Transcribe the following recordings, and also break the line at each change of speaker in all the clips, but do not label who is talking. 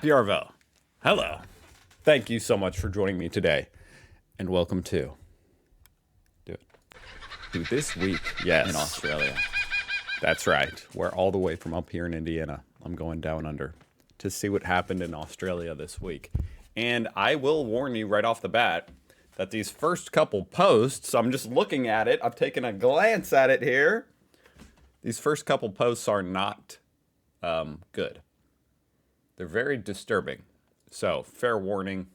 Yarvo. Hello. Thank you so much for joining me today. And welcome to... Do it. To this week
Yes.
in Australia. That's right. We're all the way from up here in Indiana. I'm going down under to see what happened in Australia this week. And I will warn you right off the bat that these first couple posts, I'm just looking at it. I've taken a glance at it here. These first couple posts are not good. They're very disturbing. So, fair warning.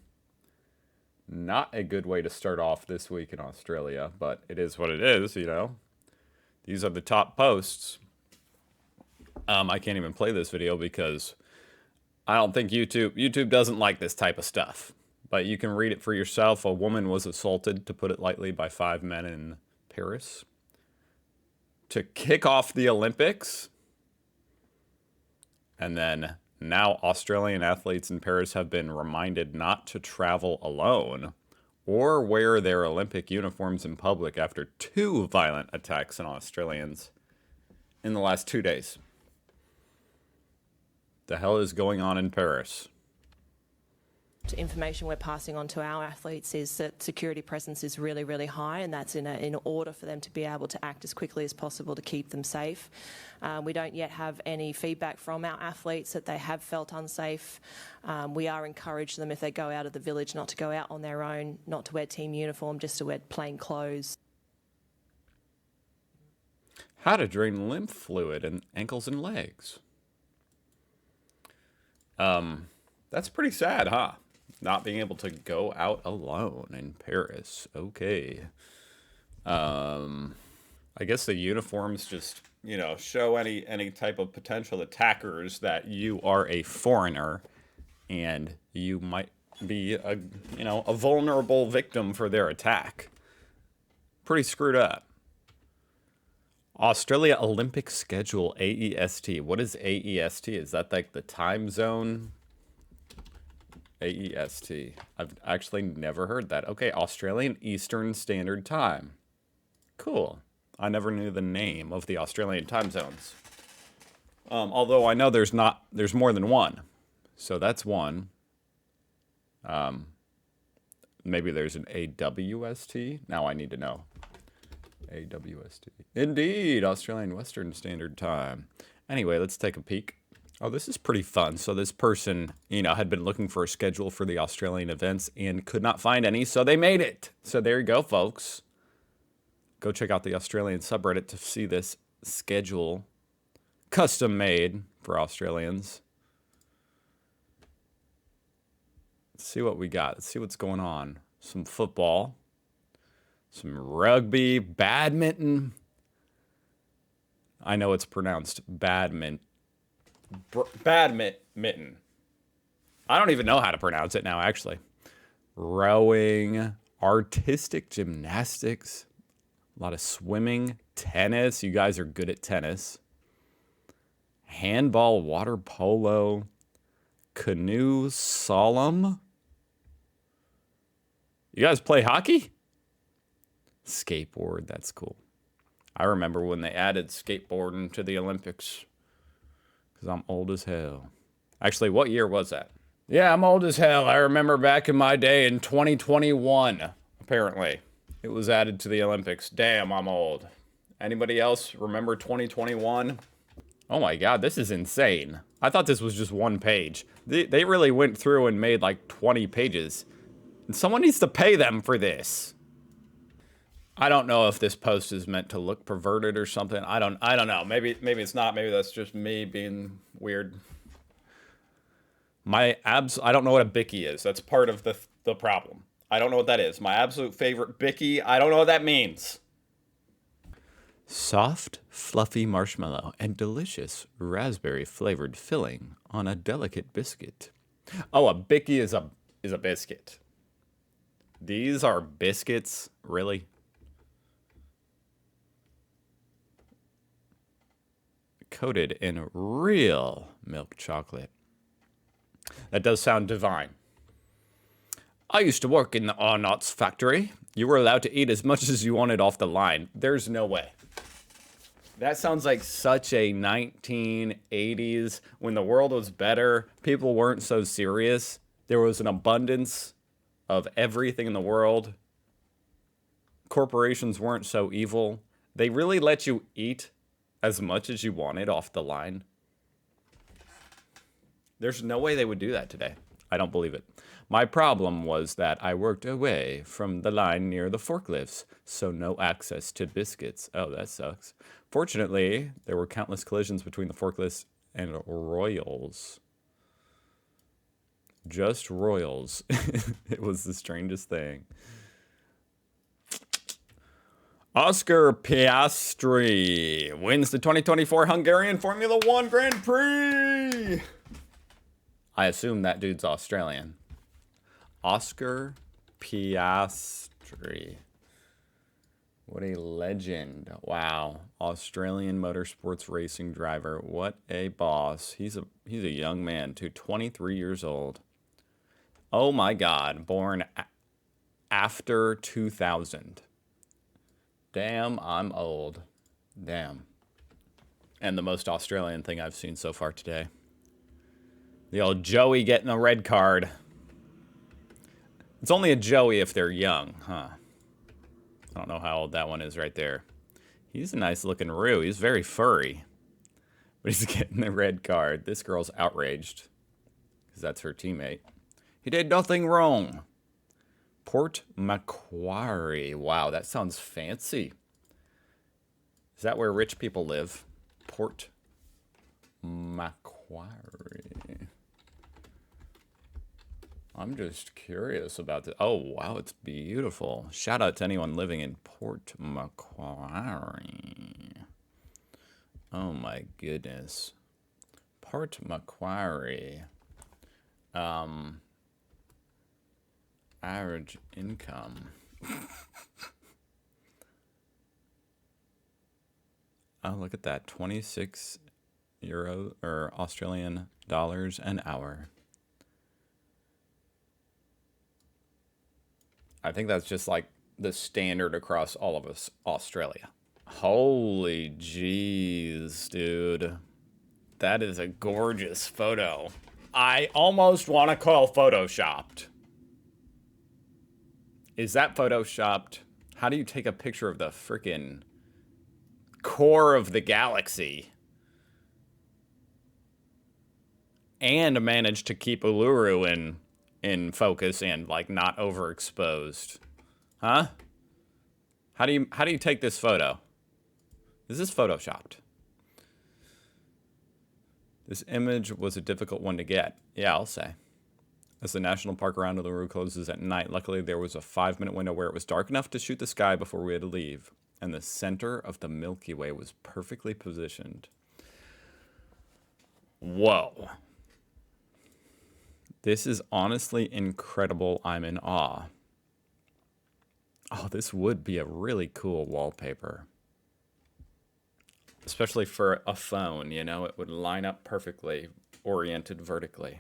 Not a good way to start off this week in Australia, but it is what it is, you know. These are the top posts. I can't even play this video because I don't think YouTube doesn't like this type of stuff. But you can read it for yourself. A woman was assaulted, to put it lightly, by 5 men in Paris. To kick off the Olympics. And then now Australian athletes in Paris have been reminded not to travel alone or wear their Olympic uniforms in public after 2 violent attacks on Australians in the last 2 days. The hell is going on in Paris?
Information we're passing on to our athletes is that security presence is really, really high, and that's in order for them to be able to act as quickly as possible to keep them safe. We don't yet have any feedback from our athletes that they have felt unsafe. We are encouraging them, if they go out of the village, not to go out on their own, not to wear team uniform, just to wear plain clothes.
How to drain lymph fluid in ankles and legs. That's pretty sad, huh? Not being able to go out alone in Paris. Okay. I guess the uniforms just, you know, show any type of potential attackers that you are a foreigner and you might be a vulnerable victim for their attack. Pretty screwed up. Australia Olympic schedule, AEST. What is AEST? Is that like the time zone? AEST. I've actually never heard that. Okay, Australian Eastern Standard Time. Cool. I never knew the name of the Australian time zones. Although I know there's more than one. So that's one. Maybe there's an AWST. Now I need to know. AWST. Indeed, Australian Western Standard Time. Anyway, let's take a peek. Oh, this is pretty fun. So this person, had been looking for a schedule for the Australian events and could not find any, so they made it. So there you go, folks. Go check out the Australian subreddit to see this schedule custom made for Australians. Let's see what we got. Let's see what's going on. Some football, some rugby, badminton. I know it's pronounced badminton. Badminton. I don't even know how to pronounce it now, actually. Rowing, artistic gymnastics, a lot of swimming, tennis. You guys are good at tennis. Handball, water polo, canoe, slalom. You guys play hockey? Skateboard, that's cool. I remember when they added skateboarding to the Olympics. Because I'm old as hell. Actually, what year was that? Yeah, I'm old as hell. I remember back in my day in 2021, apparently. It was added to the Olympics. Damn, I'm old. Anybody else remember 2021? Oh my god, this is insane. I thought this was just one page. They really went through and made like 20 pages. And someone needs to pay them for this. I don't know if this post is meant to look perverted or something. I don't know. Maybe it's not. Maybe that's just me being weird. I don't know what a Bicky is. That's part of the problem. I don't know what that is. My absolute favorite Bicky, I don't know what that means. Soft, fluffy marshmallow and delicious raspberry flavored filling on a delicate biscuit. Oh, a Bicky is a biscuit. These are biscuits, really? Coated in real milk chocolate. That does sound divine. I used to work in the Arnott's factory. You were allowed to eat as much as you wanted off the line. There's no way. That sounds like such a 1980s when the world was better. People weren't so serious. There was an abundance of everything in the world. Corporations weren't so evil. They really let you eat as much as you wanted off the line. There's no way they would do that today. I don't believe it. My problem was that I worked away from the line near the forklifts, so no access to biscuits. Oh, that sucks. Fortunately, there were countless collisions between the forklifts and Royals. Just Royals. It was the strangest thing. Oscar Piastri wins the 2024 Hungarian Formula One Grand Prix. I assume that dude's Australian. Oscar Piastri. What a legend. Wow. Australian motorsports racing driver. What a boss. He's a young man too, 23 years old. Oh my God. Born after 2000. Damn, I'm old. Damn. And the most Australian thing I've seen so far today. The old Joey getting a red card. It's only a Joey if they're young, huh? I don't know how old that one is right there. He's a nice looking Roo. He's very furry. But he's getting the red card. This girl's outraged. Because that's her teammate. He did nothing wrong. Port Macquarie. Wow, that sounds fancy. Is that where rich people live? Port Macquarie. I'm just curious about this. Oh, wow, it's beautiful. Shout out to anyone living in Port Macquarie. Oh, my goodness. Port Macquarie. Average income. Oh, look at that. 26 euro or Australian dollars an hour. I think that's just like the standard across all of us, Australia. Holy jeez, dude. That is a gorgeous photo. I almost want to call photoshopped. Is that photoshopped? How do you take a picture of the frickin' core of the galaxy and manage to keep Uluru in focus and like not overexposed? Huh? How do you take this photo? Is this photoshopped? This image was a difficult one to get. Yeah, I'll say. As the national park around Uluru closes at night, luckily there was a 5-minute window where it was dark enough to shoot the sky before we had to leave. And the center of the Milky Way was perfectly positioned. Whoa. This is honestly incredible. I'm in awe. Oh, this would be a really cool wallpaper. Especially for a phone, you know, it would line up perfectly, oriented vertically.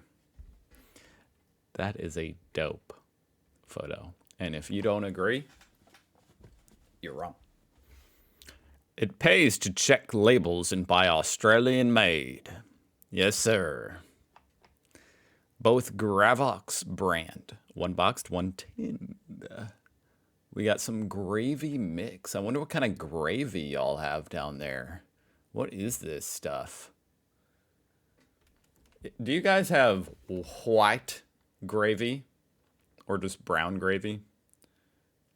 That is a dope photo. And if you don't agree, you're wrong. It pays to check labels and buy Australian made. Yes, sir. Both Gravox brand. One boxed, one tinned. We got some gravy mix. I wonder what kind of gravy y'all have down there. What is this stuff? Do you guys have white gravy or just brown gravy?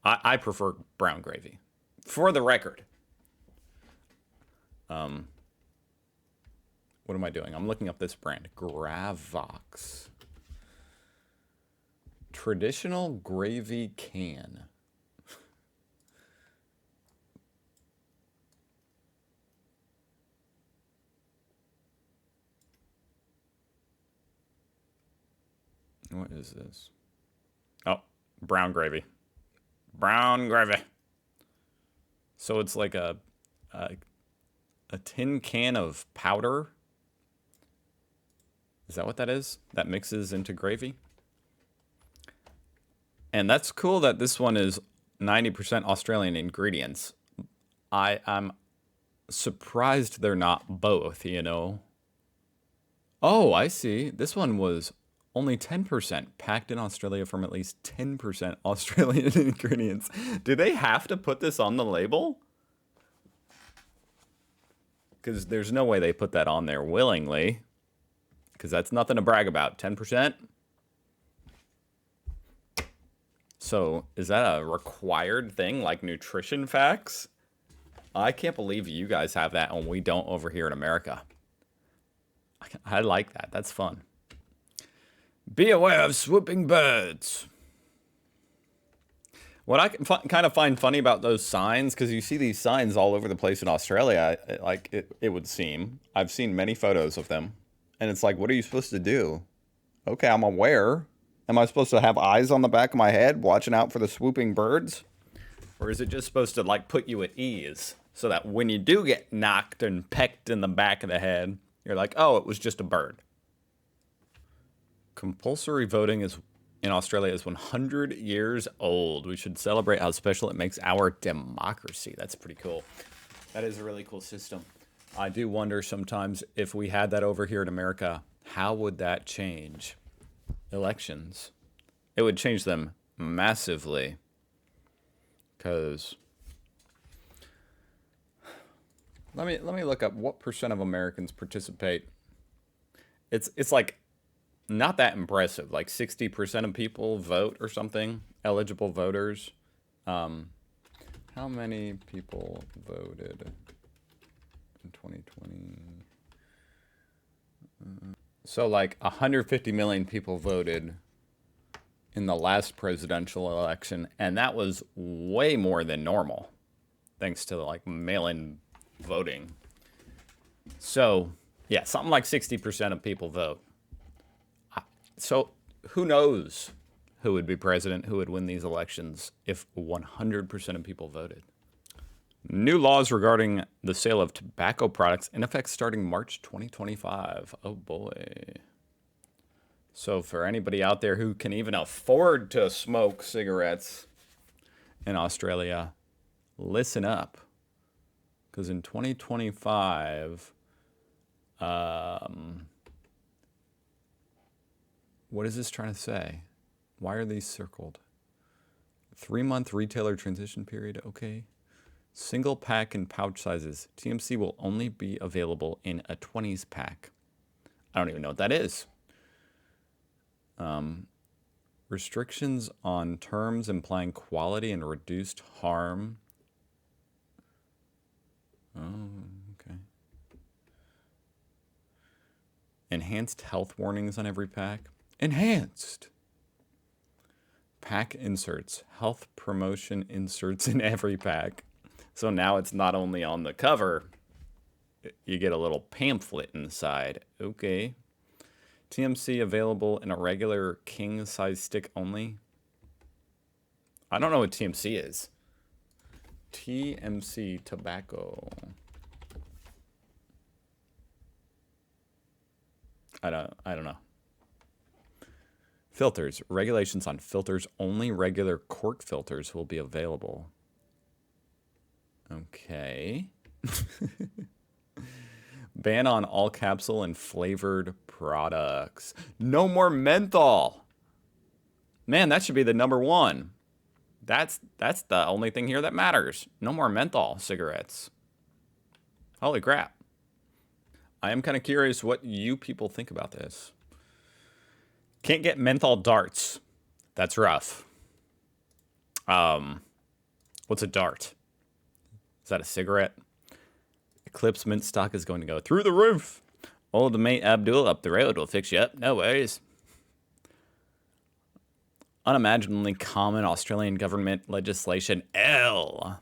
I prefer brown gravy. For the record. What am I doing? I'm looking up this brand. Gravox. Traditional gravy can. What is this? Oh, brown gravy. Brown gravy. So it's like a tin can of powder. Is that what that is? That mixes into gravy? And that's cool that this one is 90% Australian ingredients. I'm surprised they're not both, you know? Oh, I see. This one was only 10% packed in Australia from at least 10% Australian ingredients. Do they have to put this on the label? Because there's no way they put that on there willingly. Because that's nothing to brag about. 10%? So is that a required thing like nutrition facts? I can't believe you guys have that and we don't over here in America. I like that. That's fun. Be aware of swooping birds. What I kind of find funny about those signs, because you see these signs all over the place in Australia, like it would seem. I've seen many photos of them. And it's like, what are you supposed to do? Okay, I'm aware. Am I supposed to have eyes on the back of my head watching out for the swooping birds? Or is it just supposed to like put you at ease so that when you do get knocked and pecked in the back of the head, you're like, oh, it was just a bird. Compulsory voting in Australia is 100 years old. We should celebrate how special it makes our democracy. That's pretty cool. That is a really cool system. I do wonder sometimes if we had that over here in America, how would that change elections? It would change them massively. Because let me look up what percent of Americans participate. It's like not that impressive. Like 60% of people vote or something. Eligible voters. How many people voted in 2020? So like 150 million people voted in the last presidential election, and that was way more than normal, thanks to like mail-in voting. So yeah, something like 60% of people vote. So who knows who would be president, who would win these elections if 100% of people voted. New laws regarding the sale of tobacco products in effect starting March 2025. Oh boy. So for anybody out there who can even afford to smoke cigarettes in Australia, listen up. Because in 2025, what is this trying to say? Why are these circled? 3-month retailer transition period, okay. Single pack and pouch sizes. TMC will only be available in a 20s pack. I don't even know what that is. Restrictions on terms implying quality and reduced harm. Oh, okay. Enhanced health warnings on every pack. Enhanced. Pack inserts. Health promotion inserts in every pack. So now it's not only on the cover, you get a little pamphlet inside. Okay. TMC available in a regular king size stick only. I don't know what TMC is. TMC tobacco. I don't know. Filters. Regulations on filters. Only regular cork filters will be available. Okay. Ban on all capsule and flavored products. No more menthol. Man, that should be the #1. That's the only thing here that matters. No more menthol cigarettes. Holy crap. I am kind of curious what you people think about this. Can't get menthol darts. That's rough. What's a dart? Is that a cigarette? Eclipse mint stock is going to go through the roof. Old mate Abdul up the road will fix you up. No worries. Unimaginably common Australian government legislation. L.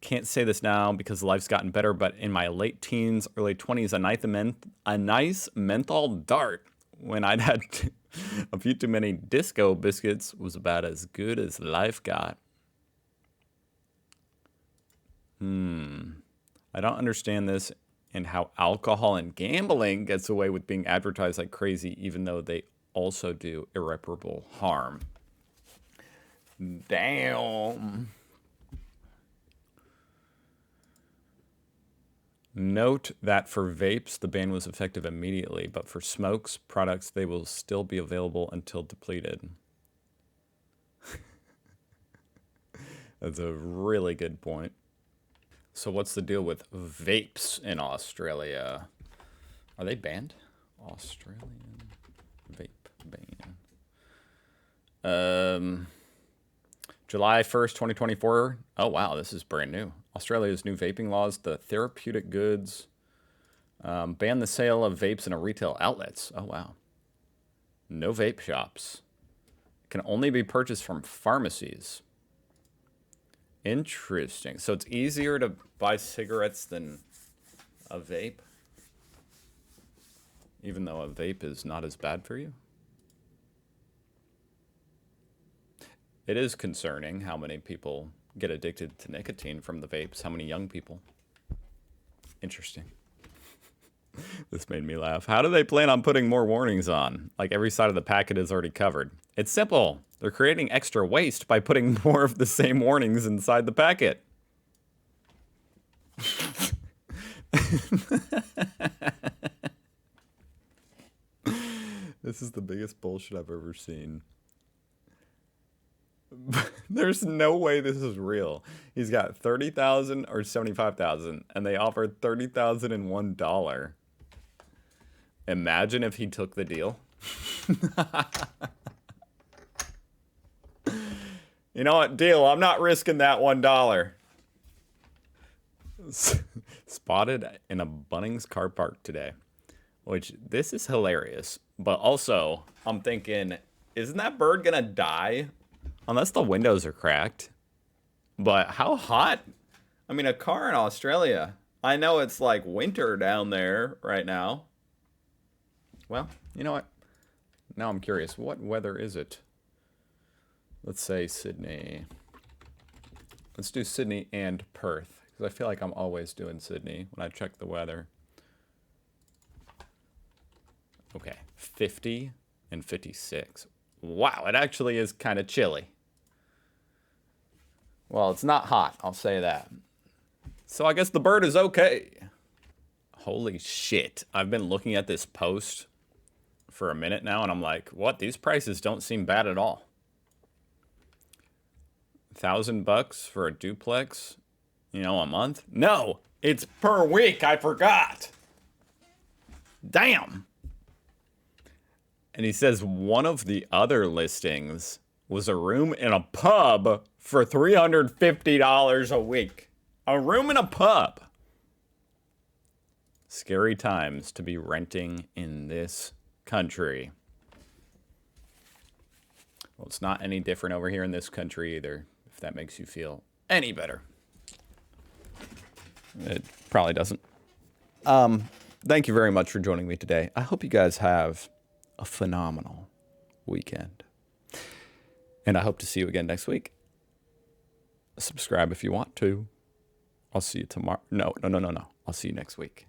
Can't say this now because life's gotten better, but in my late teens, early 20s, a nice menthol dart when I'd had a few too many disco biscuits was about as good as life got. I don't understand this and how alcohol and gambling gets away with being advertised like crazy, even though they also do irreparable harm. Damn. Note that for vapes, the ban was effective immediately, but for smokes products, they will still be available until depleted. That's a really good point. So what's the deal with vapes in Australia? Are they banned? Australian vape ban. July 1st, 2024. Oh, wow, this is brand new. Australia's new vaping laws, the therapeutic goods, ban the sale of vapes in retail outlets. Oh, wow. No vape shops. Can only be purchased from pharmacies. Interesting. So it's easier to buy cigarettes than a vape? Even though a vape is not as bad for you? It is concerning how many people get addicted to nicotine from the vapes. How many young people? Interesting. This made me laugh. How do they plan on putting more warnings on? Like every side of the packet is already covered. It's simple. They're creating extra waste by putting more of the same warnings inside the packet. This is the biggest bullshit I've ever seen. There's no way this is real. He's got 30,000 or 75,000, and they offered $30,001. Imagine if he took the deal. You know what? Deal. I'm not risking that $1. Spotted in a Bunnings car park today. Which, this is hilarious. But also, I'm thinking, isn't that bird gonna die? Unless the windows are cracked. But how hot? I mean, a car in Australia. I know it's like winter down there right now. Well, you know what? Now I'm curious. What weather is it? Let's say Sydney. Let's do Sydney and Perth. Because I feel like I'm always doing Sydney when I check the weather. Okay, 50 and 56. Wow, it actually is kind of chilly. Well, it's not hot, I'll say that. So I guess the bird is okay. Holy shit. I've been looking at this post for a minute now, and I'm like, what? These prices don't seem bad at all. $1,000 for a duplex, you know, a month? No, it's per week. I forgot. Damn. And he says one of the other listings was a room in a pub for $350 a week. A room in a pub. Scary times to be renting in this country. Well, it's not any different over here in this country either, if that makes you feel any better. It probably doesn't. Thank you very much for joining me today. I hope you guys have a phenomenal weekend. And I hope to see you again next week. Subscribe if you want to. I'll see you tomorrow. No. I'll see you next week.